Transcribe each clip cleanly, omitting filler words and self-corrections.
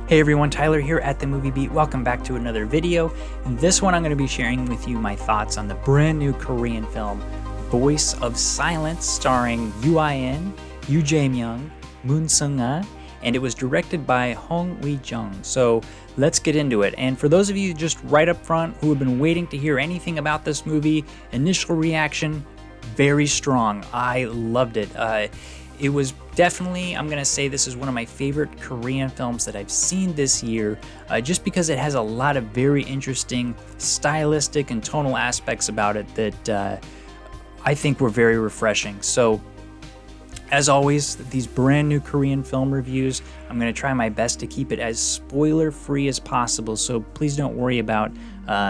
Hey everyone, Tyler here at The Movie Beat. Welcome back to another video. In this one, I'm going to be sharing with you my thoughts on the brand new Korean film, Voice of Silence, starring Yoo Ah-in, Yoo Jae-myung Moon Seung-ah, and it was directed by Hong Eui-jeong. So let's get into it. And for those of you just right up front who have been waiting to hear anything about this movie, initial reaction, very strong. I loved it. It was definitely, I'm going to say this is one of my favorite Korean films that I've seen this year, just because it has a lot of very interesting stylistic and tonal aspects about it that I think were very refreshing. So, as always, these brand new Korean film reviews, I'm going to try my best to keep it as spoiler-free as possible, so please don't worry about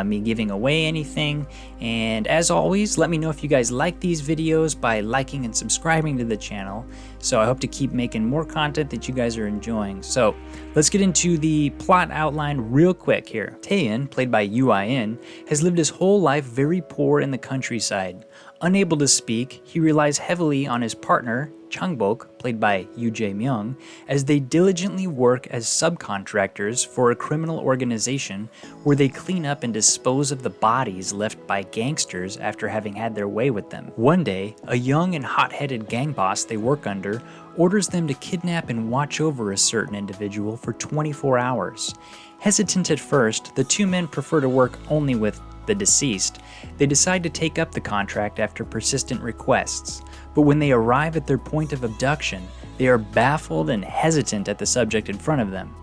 me giving away anything. And as always, let me know if you guys like these videos by liking and subscribing to the channel. So I hope to keep making more content that you guys are enjoying. So let's get into the plot outline real quick here. Tae-in, played by Yoo Ah-in, has lived his whole life very poor in the countryside. Unable to speak, he relies heavily on his partner, Changbok, played by Yoo Jae-myung, as they diligently work as subcontractors for a criminal organization where they clean up and dispose of the bodies left by gangsters after having had their way with them. One day, a young and hot-headed gang boss they work under orders them to kidnap and watch over a certain individual for 24 hours. Hesitant at first, the two men prefer to work only with the deceased. They decide to take up the contract after persistent requests, but when they arrive at their point of abduction, they are baffled and hesitant at the subject in front of them.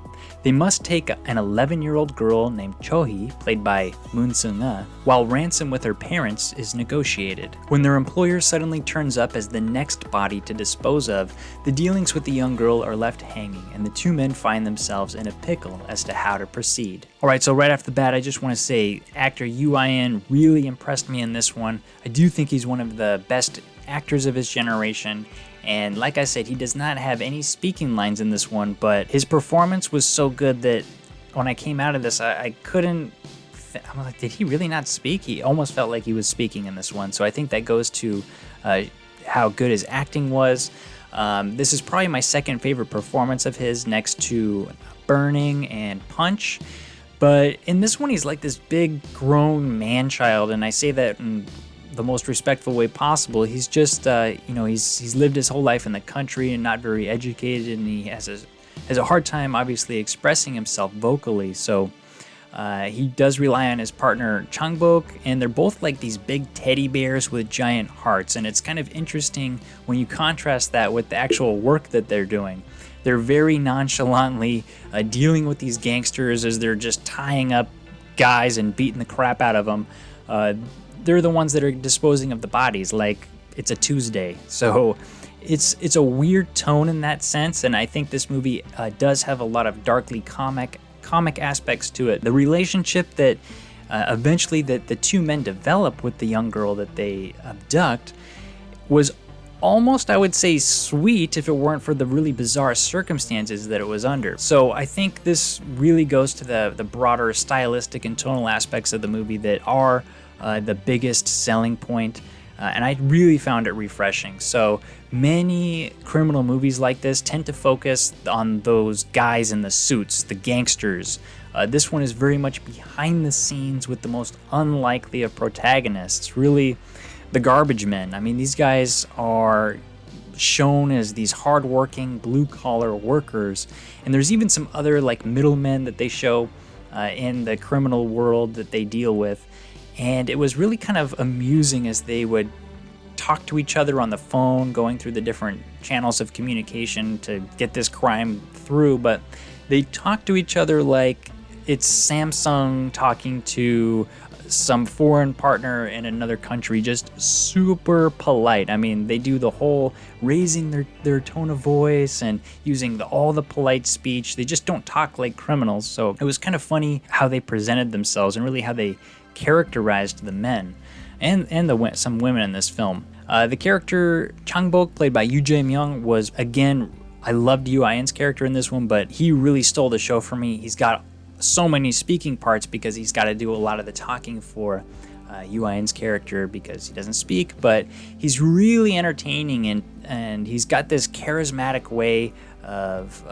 They must take an 11-year-old girl named Cho-hee, played by Moon Seung-ah, while ransom with her parents is negotiated. When their employer suddenly turns up as the next body to dispose of, the dealings with the young girl are left hanging, and the two men find themselves in a pickle as to how to proceed. Alright, so right off the bat, I just want to say actor Yoo Ah-in really impressed me in this one. I do think he's one of the best actors of his generation. And like I said, he does not have any speaking lines in this one, but his performance was so good that when I came out of this, I couldn't, I'm like, did he really not speak? He almost felt like he was speaking in this one. So I think that goes to how good his acting was. This is probably my second favorite performance of his, next to Burning and Punch. But in this one, he's like this big grown man-child, and I say that in the most respectful way possible. He's just, he's lived his whole life in the country and not very educated, and he has a hard time, obviously, expressing himself vocally. So he does rely on his partner Changbok, and they're both like these big teddy bears with giant hearts. And it's kind of interesting when you contrast that with the actual work that they're doing. They're very nonchalantly dealing with these gangsters as they're just tying up guys and beating the crap out of them. They're the ones that are disposing of the bodies like it's a Tuesday. So it's a weird tone in that sense, and I think this movie does have a lot of darkly comic aspects to it. The relationship that eventually the two men develop with the young girl that they abduct was almost, I would say, sweet if it weren't for the really bizarre circumstances that it was under. So I think this really goes to the broader stylistic and tonal aspects of the movie that are the biggest selling point, and I really found it refreshing. So many criminal movies like this tend to focus on those guys in the suits, the gangsters. This one is very much behind the scenes with the most unlikely of protagonists, really the garbage men. I mean, these guys are shown as these hardworking blue-collar workers, and there's even some other like middlemen that they show in the criminal world that they deal with. And it was really kind of amusing as they would talk to each other on the phone, going through the different channels of communication to get this crime through. But they talk to each other like it's Samsung talking to some foreign partner in another country, just super polite. I mean, they do the whole raising their tone of voice and using all the polite speech. They just don't talk like criminals. So it was kind of funny how they presented themselves and really how they characterized the men and some women in this film. The character Changbok, played by Yoo Jae-myung, was, again, I loved Yoo Ah-in's character in this one, but he really stole the show for me. He's got so many speaking parts because he's got to do a lot of the talking for Yoo Ah-in's character because he doesn't speak, but he's really entertaining, and he's got this charismatic way of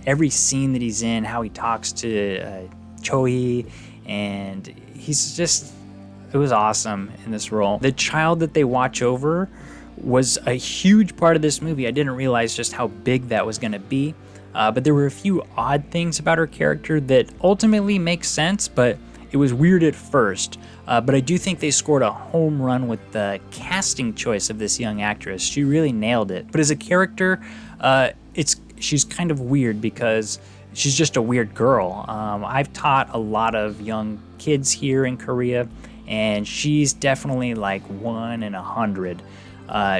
every scene that he's in, how he talks to Cho-hee, and it was awesome in this role. The child that they watch over was a huge part of this movie. I didn't realize just how big that was going to be, but there were a few odd things about her character that ultimately make sense, but it was weird at first. But I do think they scored a home run with the casting choice of this young actress. She really nailed it. But as a character, she's kind of weird because she's just a weird girl. I've taught a lot of young kids here in Korea, and she's definitely like 1 in 100.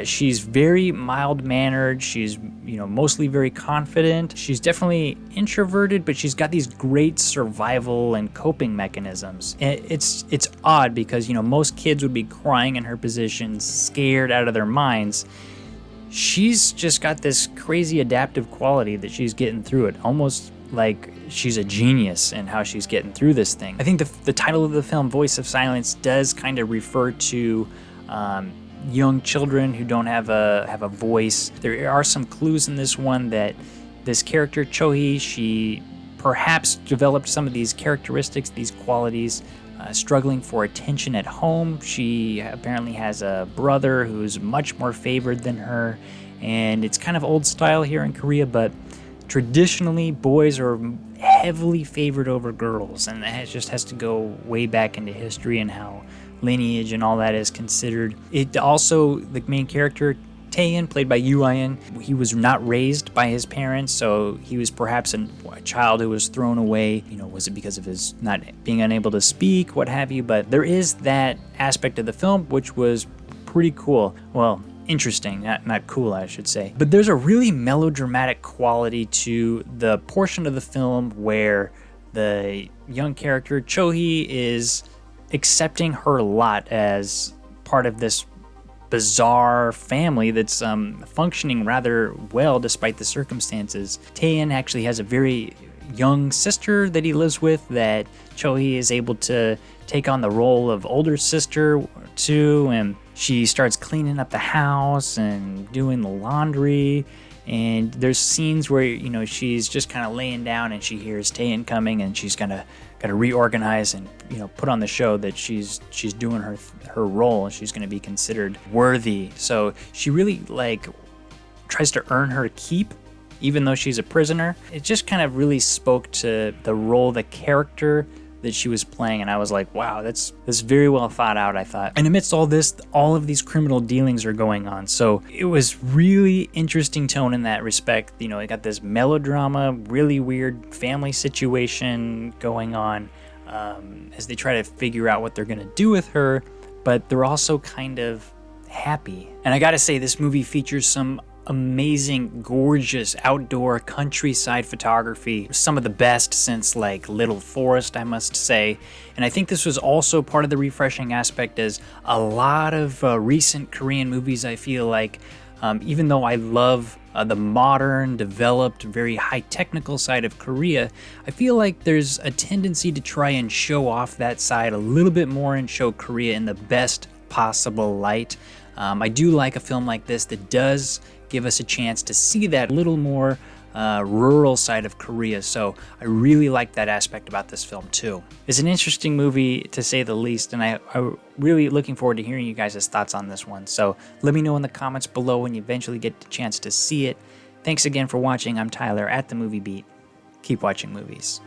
She's very mild-mannered. She's, mostly very confident. She's definitely introverted, but she's got these great survival and coping mechanisms. And it's odd because, most kids would be crying in her position, scared out of their minds. She's just got this crazy adaptive quality that she's getting through it, almost like she's a genius in how she's getting through this thing. I think the title of the film, Voice of Silence, does kind of refer to young children who don't have a voice. There are some clues in this one that this character Cho-hee, she perhaps developed some of these characteristics, these qualities, struggling for attention at home. She apparently has a brother who's much more favored than her, and it's kind of old style here in Korea, but traditionally boys are heavily favored over girls, and that just has to go way back into history and how lineage and all that is considered. It also, the main character, Tae-in, played by Yoo Ah-in, he was not raised by his parents, so he was perhaps a child who was thrown away. Was it because of his not being unable to speak, what have you? But there is that aspect of the film which was pretty cool. Well, interesting, not cool, I should say. But there's a really melodramatic quality to the portion of the film where the young character Cho-hee is accepting her lot as part of this bizarre family that's functioning rather well despite the circumstances. Tae-in actually has a very young sister that he lives with that Cho-hee is able to take on the role of older sister too, and she starts cleaning up the house and doing the laundry. And there's scenes where, she's just kind of laying down and she hears Tae-in coming, and she's got to reorganize and, put on the show that she's doing her role, and she's going to be considered worthy. So she really tries to earn her keep, even though she's a prisoner. It just kind of really spoke to the role, the character that she was playing, and I was like, wow, that's very well thought out, I thought. And amidst all this, all of these criminal dealings are going on, so it was really interesting tone in that respect. It got this melodrama, really weird family situation going on as they try to figure out what they're gonna do with her, but they're also kind of happy. And I gotta say, this movie features some amazing, gorgeous outdoor countryside photography, some of the best since Little Forest, I must say. And I think this was also part of the refreshing aspect, as a lot of recent Korean movies, I feel like, even though I love the modern, developed, very high technical side of Korea, I feel like there's a tendency to try and show off that side a little bit more and show Korea in the best possible light. I do like a film like this that does give us a chance to see that little more rural side of Korea, so I really like that aspect about this film too. It's an interesting movie to say the least, and I'm really looking forward to hearing you guys' thoughts on this one, so let me know in the comments below when you eventually get the chance to see it. Thanks again for watching. I'm Tyler at The Movie Beat. Keep watching movies.